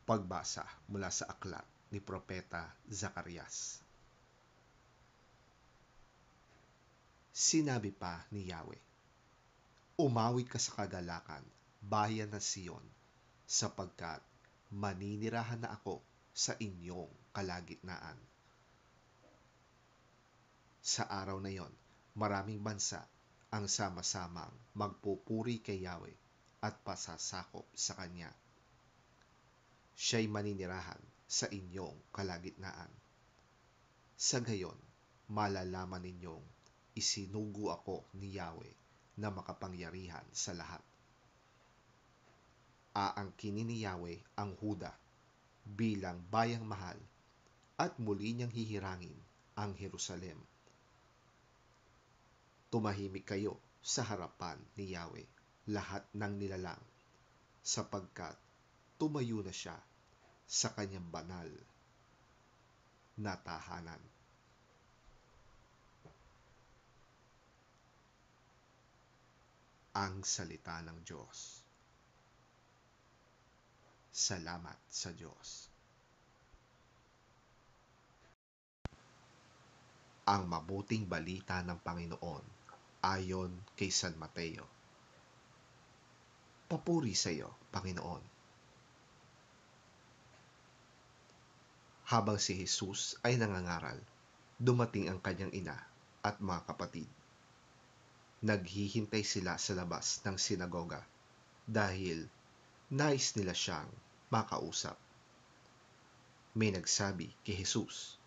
Pagbasa mula sa aklat ni Propeta Zacarias. Sinabi pa ni Yahweh, "Umawit ka sa kagalakan, bayan ng Sion, sapagkat maninirahan na ako sa inyong kalagitnaan." Sa araw na yon, maraming bansa ang sama-samang magpupuri kay Yahweh at pasasakop sa Kanya. Siya'y maninirahan sa inyong kalagitnaan. Sa gayon, malalaman ninyong isinugo ako ni Yahweh na makapangyarihan sa lahat. Aangkinin ni Yahweh ang Huda bilang bayang mahal at muli niyang hihirangin ang Jerusalem. Tumahimik kayo sa harapan ni Yahweh, lahat ng nilalang, sapagkat tumayo na siya sa kanyang banal na tahanan. Ang salita ng Diyos. Salamat sa Diyos. Ang mabuting balita ng Panginoon ayon kay San Mateo. Papuri sa iyo, Panginoon. Habang si Jesus ay nangangaral, dumating ang kanyang ina at mga kapatid. Naghihintay sila sa labas ng sinagoga dahil nais nila siyang makausap. May nagsabi kay Jesus,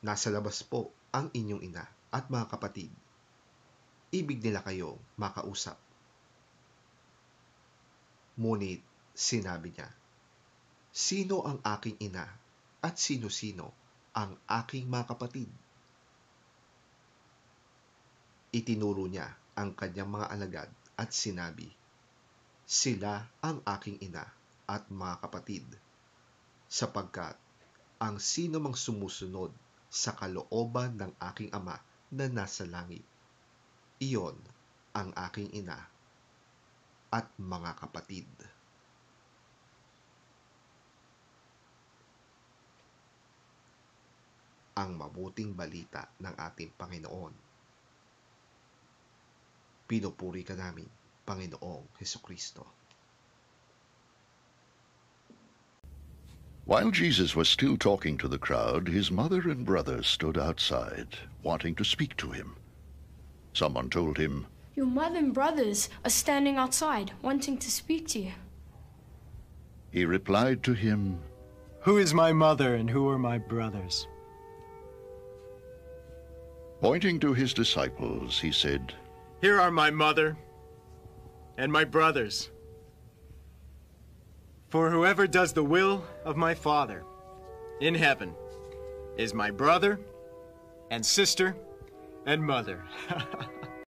"Nasa labas po ang inyong ina at mga kapatid. Ibig nila kayong makausap." Ngunit sinabi niya, "Sino ang aking ina at sino-sino ang aking mga kapatid?" Itinuro niya ang kanyang mga alagad at sinabi, "Sila ang aking ina at mga kapatid, sapagkat ang sino mang sumusunod sa kalooban ng aking Ama na nasa langit, iyon ang aking ina at mga kapatid." Ang mabuting balita ng ating Panginoon. Pinupuri ka namin, Panginoong Hesukristo. While Jesus was still talking to the crowd, his mother and brothers stood outside, wanting to speak to him. Someone told him, "Your mother and brothers are standing outside, wanting to speak to you." He replied to him, "Who is my mother and who are my brothers?" Pointing to his disciples, he said, "Here are my mother and my brothers. For whoever does the will of my Father in heaven is my brother and sister and mother."